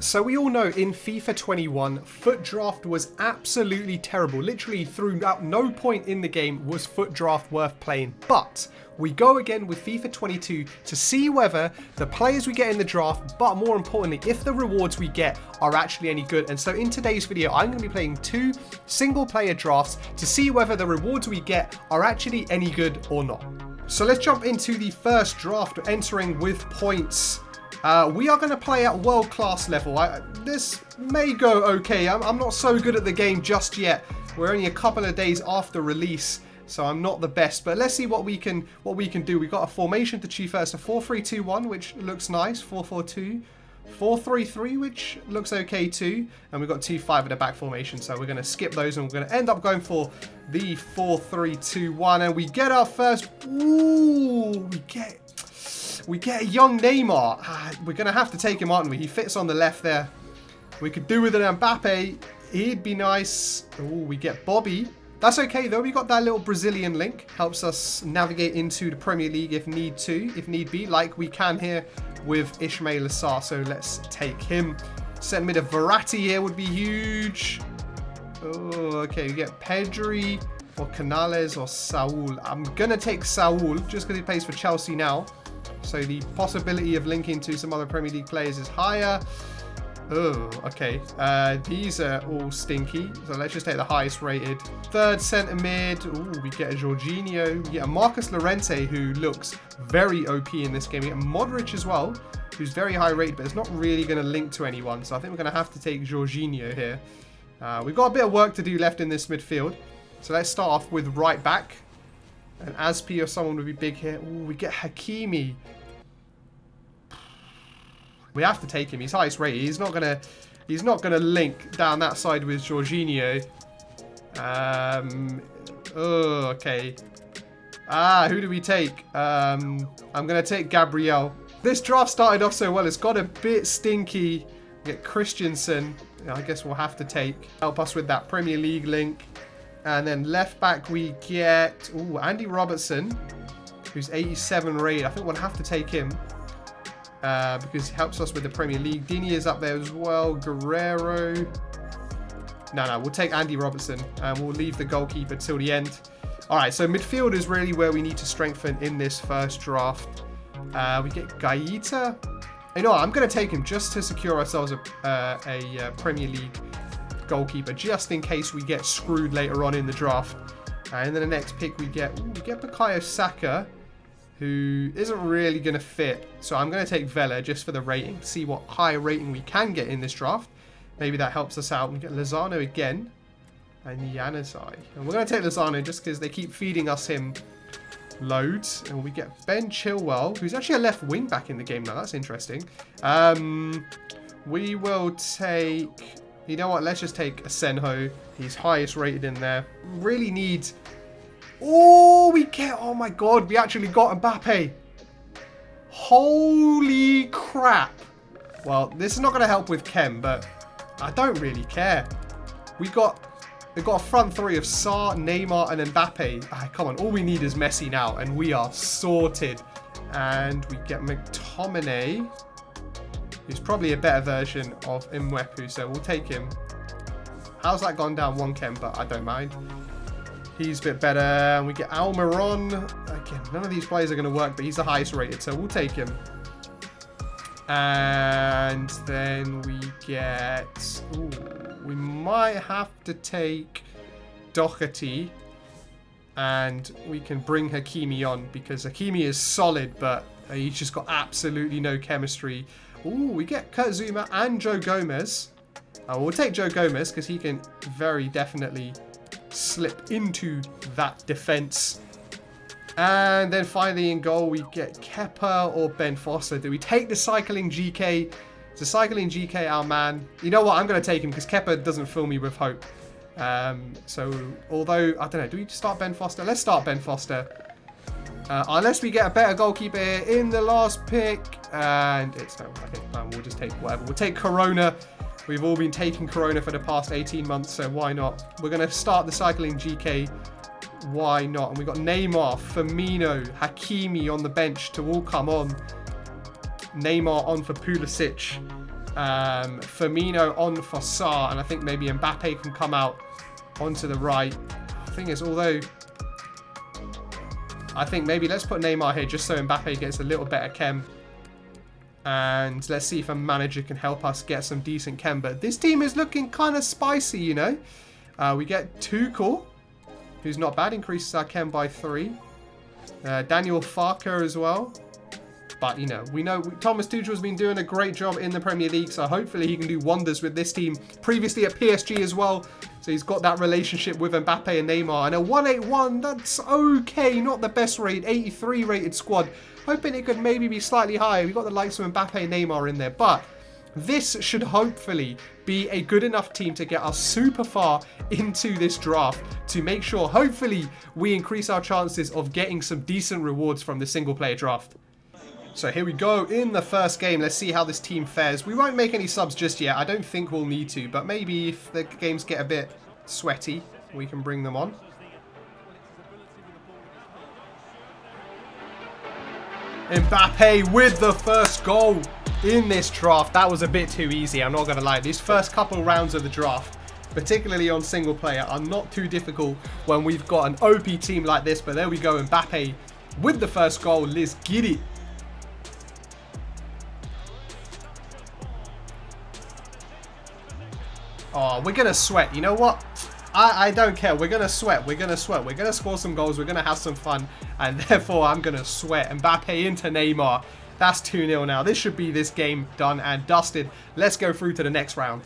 So we all know in FIFA 21, FUT Draft was absolutely terrible. Literally throughout no point in the game was FUT Draft worth playing. But we go again with FIFA 22 to see whether the players we get in the draft, but more importantly, if the rewards we get are actually any good. And so in today's video, I'm going to be playing 2 single player drafts to see whether the rewards we get are actually any good or not. So let's jump into the first draft, entering with points. We are going to play at world-class level. This may go okay. I'm not so good at the game just yet. We're only a couple of days after release, so I'm not the best. But let's see what we can do. We've got a formation to choose first. A 4-3-2-1, which looks nice. 4-4-2. 4-3-3, which looks okay too. And we've got 2-5 at the back formation, so we're going to skip those and we're going to end up going for the 4-3-2-1. And we get our first... Ooh, we get a young Neymar. We're going to have to take him, aren't we? He fits on the left there. We could do with an Mbappe. He'd be nice. Oh, we get Bobby. That's okay, though. We got that little Brazilian link. Helps us navigate into the Premier League if need be, like we can here with Ismail Assar. So let's take him. Centre mid of Verratti here would be huge. Oh, okay. We get Pedri or Canales or Saul. I'm going to take Saul just because he plays for Chelsea now. So the possibility of linking to some other Premier League players is higher. Oh, okay. These are all stinky. So let's just take the highest rated. Third centre mid. Ooh, we get a Jorginho. We get a Marcus Llorente, who looks very OP in this game. We get Modric as well, who's very high rated, but it's not really going to link to anyone. So I think we're going to have to take Jorginho here. We've got a bit of work to do left in this midfield. So let's start off with right back. And Aspi or someone would be big here. Ooh, we get Hakimi. We have to take him. He's highest rated. He's not gonna link down that side with Jorginho. Oh, okay. Who do we take? I'm gonna take Gabriel. This draft started off so well. It's got a bit stinky. We get Christensen. I guess we'll have to help us with that Premier League link. And then left back we get Andy Robertson, who's 87 rated. I think we'll have to take him. Because he helps us with the Premier League. Dini is up there as well. Guerrero. No, we'll take Andy Robertson. And we'll leave the goalkeeper till the end. Alright, so midfield is really where we need to strengthen in this first draft. We get Gaeta. You know what, I'm going to take him just to secure ourselves a Premier League goalkeeper. Just in case we get screwed later on in the draft. And then the next pick we get Bukayo Saka, who isn't really going to fit. So I'm going to take Vela just for the rating. See what high rating we can get in this draft. Maybe that helps us out. We get Lozano again. And Januzaj. And we're going to take Lozano just because they keep feeding us him loads. And we get Ben Chilwell, who's actually a left wing back in the game now. That's interesting. We will take... You know what? Let's just take Asenjo. He's highest rated in there. Really need... Oh my god, we actually got Mbappe. Holy crap. Well, this is not going to help with Kem, but I don't really care. We've got a front three of Sarr, Neymar, and Mbappe. Come on, all we need is Messi now, and we are sorted. And we get McTominay, who's probably a better version of Mwepu, so we'll take him. How's that gone down 1 Kem, but I don't mind. He's a bit better. And we get Almiron. Again, none of these players are going to work, but he's the highest rated, so we'll take him. And then we get... Ooh, we might have to take Doherty. And we can bring Hakimi on, because Hakimi is solid, but he's just got absolutely no chemistry. Ooh, we get Kurt Zouma and Joe Gomez. We'll take Joe Gomez, because he can very definitely... slip into that defense. And then finally in goal we get Kepa or Ben Foster. Do we take the cycling GK? Is the cycling GK our man? You know what, I'm going to take him because Kepa doesn't fill me with hope. So although I don't know, do we start Ben Foster? Let's start Ben Foster, unless we get a better goalkeeper here in the last pick. And it's no, okay, fine, we'll just take whatever. We'll take Corona. We've all been taking Corona for the past 18 months, so why not? We're going to start the cycling GK. Why not? And we've got Neymar, Firmino, Hakimi on the bench to all come on. Neymar on for Pulisic. Firmino on for Sarr, and I think maybe Mbappe can come out onto the right. The thing is, although I think maybe let's put Neymar here just so Mbappe gets a little better chem. And let's see if a manager can help us get some decent chem. But this team is looking kind of spicy, you know. We get Tuchel, who's not bad, increases our chem by 3. Daniel Farker as well. But, you know, we know Thomas Tuchel's been doing a great job in the Premier League, so hopefully he can do wonders with this team. Previously at PSG as well, so he's got that relationship with Mbappe and Neymar. And a 181, that's okay, not the best rate, 83 rated squad. Hoping it could maybe be slightly higher. We've got the likes of Mbappe and Neymar in there, but this should hopefully be a good enough team to get us super far into this draft to make sure, hopefully, we increase our chances of getting some decent rewards from the single player draft. So here we go in the first game. Let's see how this team fares. We won't make any subs just yet. I don't think we'll need to, but maybe if the games get a bit sweaty, we can bring them on. Mbappe with the first goal in this draft. That was a bit too easy, I'm not going to lie. These first couple rounds of the draft, particularly on single player, are not too difficult when we've got an OP team like this. But there we go, Mbappe with the first goal. Let's get it. Oh, we're going to sweat. You know what? I don't care. We're going to sweat. We're going to sweat. We're going to score some goals. We're going to have some fun. And therefore, I'm going to sweat. Mbappe into Neymar. That's 2-0 now. This should be this game done and dusted. Let's go through to the next round.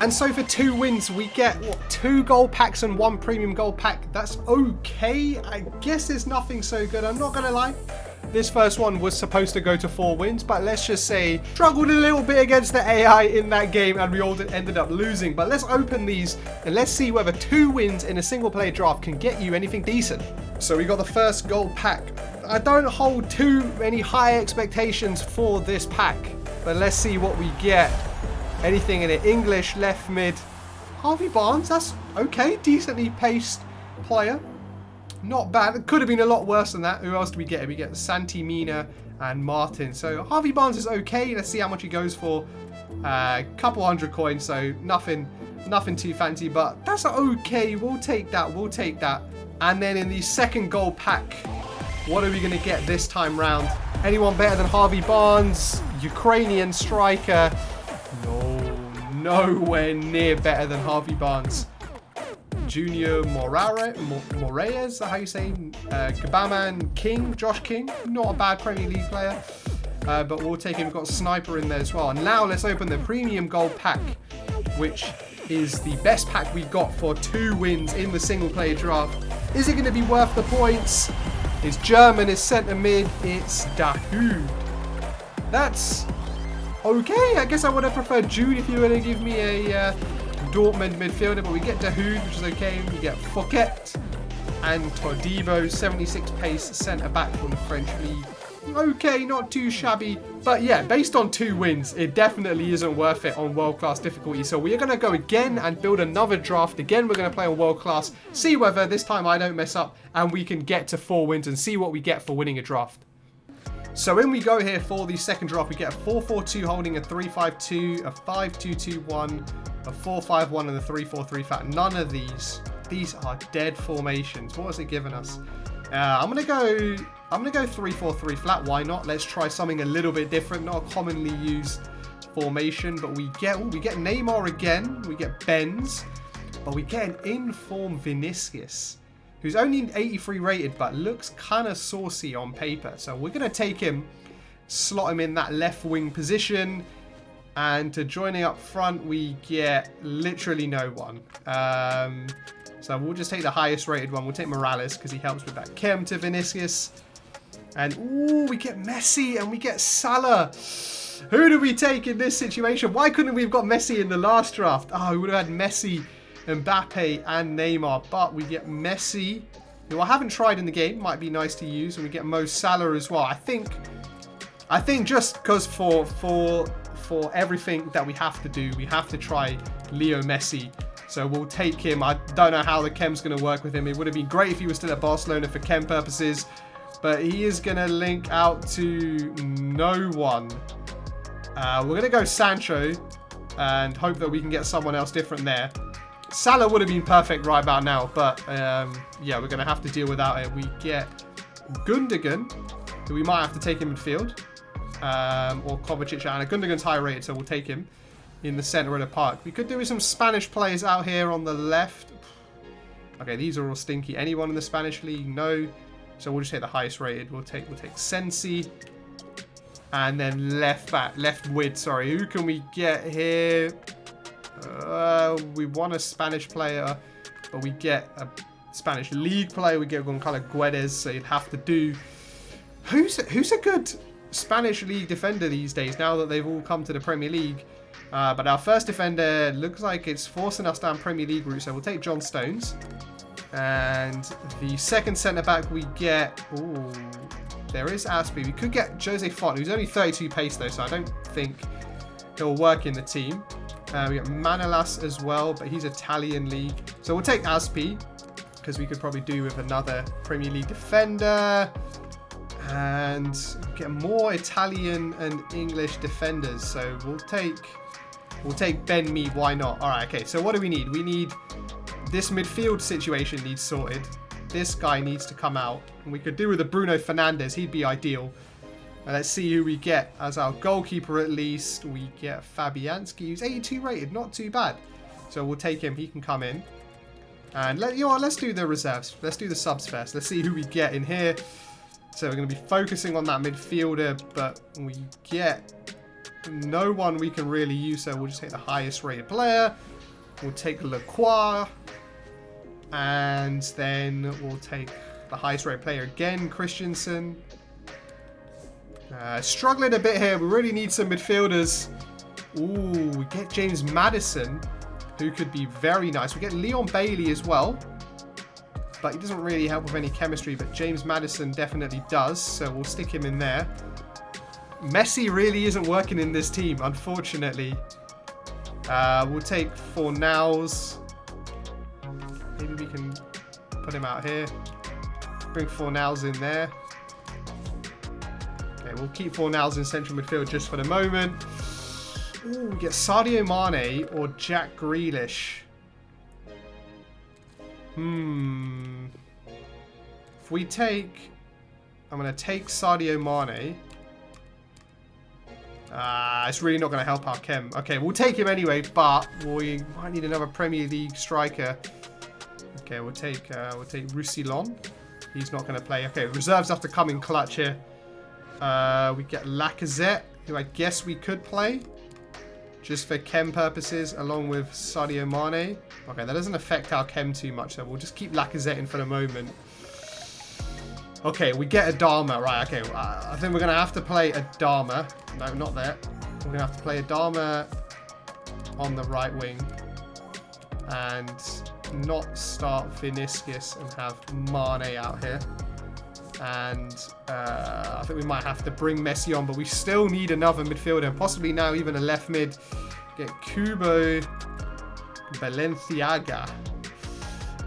And so for 2 wins, we get, what, 2 gold packs and 1 premium gold pack. That's okay. I guess it's nothing so good. I'm not going to lie. This first one was supposed to go to 4 wins, but let's just say struggled a little bit against the AI in that game and we all ended up losing. But let's open these and let's see whether 2 wins in a single player draft can get you anything decent. So we got the first gold pack. I don't hold too many high expectations for this pack, but let's see what we get. Anything in it. English, left mid. Harvey Barnes, that's okay. Decently paced player. Not bad. It could have been a lot worse than that. Who else do we get? We get Santi Mina and Martin. So Harvey Barnes is okay. Let's see how much he goes for. Couple hundred coins, so nothing too fancy, but that's okay. We'll take that. We'll take that. And then in the second gold pack, what are we going to get this time round? Anyone better than Harvey Barnes? Ukrainian striker. No, nowhere near better than Harvey Barnes. Junior Moraes, how you say? Gabaman King, Josh King, not a bad Premier League player, but we'll take him. We've got a sniper in there as well. And now let's open the premium gold pack, which is the best pack we got for 2 wins in the single player draft. Is it going to be worth the points? It's German, it's centre mid, it's Dahoud. That's okay. I guess I would have preferred Jude if you were to give me a Dortmund midfielder, but we get Dahoud, which is okay. We get Fouquet and Todibo, 76 pace centre back from the French league. Okay, not too shabby, but yeah, based on 2 wins, it definitely isn't worth it on world class difficulty. So we are going to go again and build another draft. Again, we're going to play on world class, see whether this time I don't mess up and we can get to 4 wins and see what we get for winning a draft. So in we go here for the second draft. We get a 4-4-2 holding a 3-5-2, a 5-2-2-1, a 4-5-1 and a 3-4-3 flat. None of these are dead formations. What has it given us? I'm gonna go 3-4-3 flat. Why not? Let's try something a little bit different, not a commonly used formation. But we get Neymar again. We get Benz, but we get an in-form Vinicius, who's only 83 rated, but looks kind of saucy on paper. So we're gonna take him, slot him in that left wing position. And to joining up front, we get literally no one. So we'll just take the highest rated one. We'll take Morales because he helps with that chem to Vinicius. And ooh, we get Messi and we get Salah. Who do we take in this situation? Why couldn't we have got Messi in the last draft? Oh, we would have had Messi, Mbappe and Neymar. But we get Messi, who I haven't tried in the game. Might be nice to use. And we get Mo Salah as well. I think just because for everything that we have to do, we have to try Leo Messi. So we'll take him. I don't know how the chem's going to work with him. It would have been great if he was still at Barcelona for chem purposes, but he is going to link out to no one. We're going to go Sancho and hope that we can get someone else different there. Salah would have been perfect right about now, but yeah, we're going to have to deal without it. We get Gundogan, who we might have to take in midfield, or Kovacic. And Gundogan's high rated, so we'll take him in the center of the park. We could do with some Spanish players out here on the left. Okay, these are all stinky. Anyone in the Spanish league? No. So we'll just hit the highest rated. We'll take Sensi. And then left mid, sorry. Who can we get here? We want a Spanish player, but we get a Spanish league player. We get Gonzalo Guedes, so you'd have to do... Who's a good Spanish league defender these days, now that they've all come to the Premier League? But our first defender looks like it's forcing us down Premier League route, so we'll take John Stones. And the second centre-back we get... Ooh, there is Aspie. We could get Jose Font, who's only 32 pace though, so I don't think he'll work in the team. We get Manolas as well, but he's Italian league. So we'll take Aspie, because we could probably do with another Premier League defender. And get more Italian and English defenders. So we'll take Ben Mee, why not? Alright, okay, so what do we need? We need... This midfield situation needs sorted. This guy needs to come out. And we could do with a Bruno Fernandes. He'd be ideal. And let's see who we get as our goalkeeper at least. We get Fabianski, who's 82 rated. Not too bad. So we'll take him. He can come in. And let's do the reserves. Let's do the subs first. Let's see who we get in here. So we're going to be focusing on that midfielder. But we get no one we can really use. So we'll just take the highest rated player. We'll take Lacroix. And then we'll take the highest rated player again, Christensen. Struggling a bit here. We really need some midfielders. Ooh, we get James Maddison, who could be very nice. We get Leon Bailey as well. But he doesn't really help with any chemistry. But James Maddison definitely does. So we'll stick him in there. Messi really isn't working in this team, unfortunately. We'll take Fornals. Maybe we can put him out here. Bring Fornals in there. Okay, we'll keep Fornals in central midfield just for the moment. Ooh, we get Sadio Mane or Jack Grealish. If we take... I'm going to take Sadio Mane. It's really not going to help our chem. Okay, we'll take him anyway, but we might need another Premier League striker. Okay, we'll take Roussillon. He's not going to play. Okay, reserves have to come in clutch here. We get Lacazette, who I guess we could play. Just for chem purposes, along with Sadio Mane. Okay, that doesn't affect our chem too much, so we'll just keep Lacazette in for the moment. Okay, we get Adama. Right, okay. I think we're going to have to play Adama. No, not that. We're going to have to play Adama on the right wing. And not start Vinicius and have Mane out here. And I think we might have to bring Messi on, but we still need another midfielder. And possibly now even a left mid. Get Kubo Balenciaga.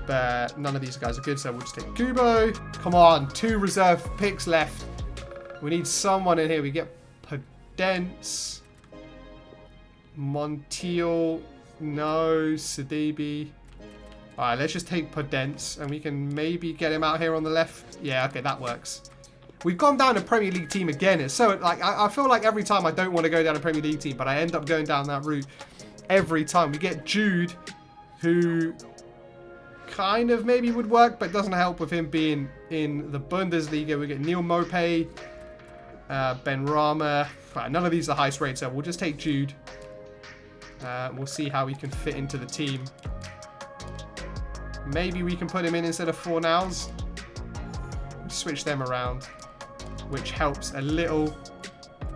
But none of these guys are good, so we'll just take Kubo. Come on, 2 reserve picks left. We need someone in here. We get Podence. Montiel. No. Sidibe. Alright, let's just take Podence. And we can maybe get him out here on the left. Yeah, okay, that works. We've gone down a Premier League team again. It's so, like, I feel like every time I don't want to go down a Premier League team, but I end up going down that route every time. We get Jude, who... kind of maybe would work, but doesn't help with him being in the Bundesliga. We get Neil Mopé, Ben Rama. Right, none of these are highest rated, so we'll just take Jude. We'll see how he can fit into the team. Maybe we can put him in instead of Fornals. Switch them around, which helps a little.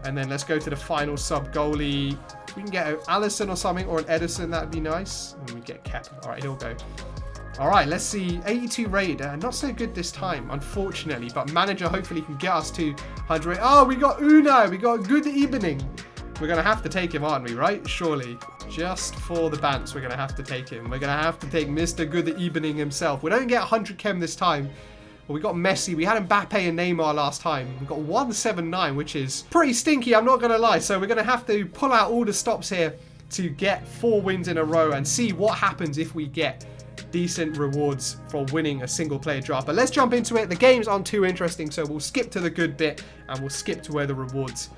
And then let's go to the final sub goalie. If we can get an Alisson or something, or an Edison, that'd be nice. And we get Kepa. All right, he'll go. All right, let's see. 82 rated. Not so good this time, unfortunately. But manager hopefully can get us to 100. Oh, we got Unai. We got good evening. We're going to have to take him, aren't we, right? Surely. Just for the bants, we're going to have to take him. We're going to have to take Mr. Good Evening himself. We don't get 100 chem this time. Well, we got Messi. We had Mbappe and Neymar last time. We got 179, which is pretty stinky, I'm not going to lie. So we're going to have to pull out all the stops here to get 4 wins in a row and see what happens if we get decent rewards for winning a single player draft. But let's jump into it. The games aren't too interesting, so we'll skip to the good bit and we'll skip to where the rewards.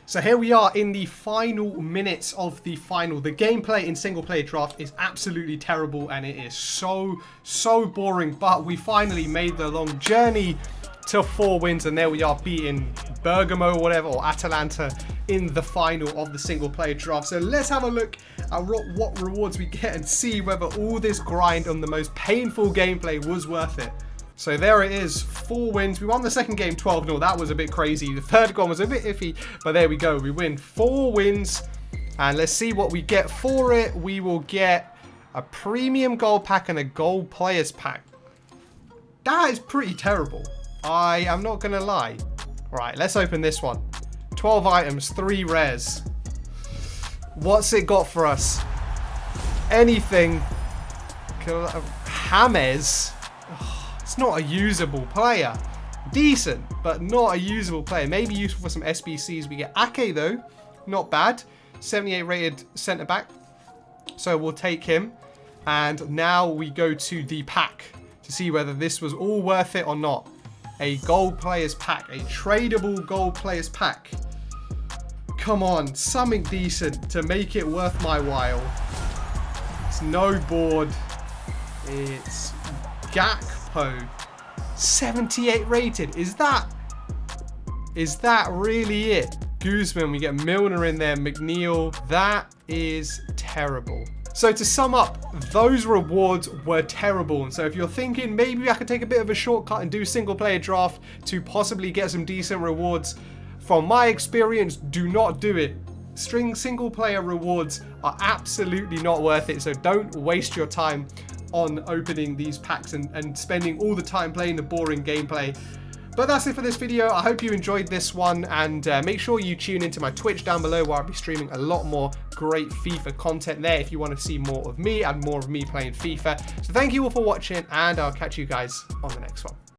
So here we are in the final minutes of the final. The gameplay in single player draft is absolutely terrible and it is so boring, but we finally made the long journey to 4 wins, and there we are beating Bergamo or whatever, or Atalanta in the final of the single player draft. So let's have a look at what rewards we get and see whether all this grind on the most painful gameplay was worth it. So there it is, 4 wins. We won the second game 12-0. That was a bit crazy. The third one was a bit iffy, but there we go. We win 4 wins, and let's see what we get for it. We will get a premium gold pack and a gold players pack. That is pretty terrible. I am not going to lie. Right, let's open this one. 12 items, 3 rares. What's it got for us? Anything. James. It's not a usable player. Decent, but not a usable player. Maybe useful for some SBCs. We get Ake though. Not bad. 78 rated centre back. So we'll take him. And now we go to the pack to see whether this was all worth it or not. A gold players pack. A tradable gold players pack. Come on. Something decent to make it worth my while. It's no board. It's Gakpo. 78 rated. Is that really it? Guzman, we get Milner in there, McNeil. That is terrible. So to sum up, those rewards were terrible. And so if you're thinking maybe I could take a bit of a shortcut and do single player draft to possibly get some decent rewards, from my experience, do not do it. Single player rewards are absolutely not worth it. So don't waste your time on opening these packs and spending all the time playing the boring gameplay. But that's it for this video. I hope you enjoyed this one, and make sure you tune into my Twitch down below, where I'll be streaming a lot more great FIFA content there if you want to see more of me and more of me playing FIFA. So thank you all for watching, and I'll catch you guys on the next one.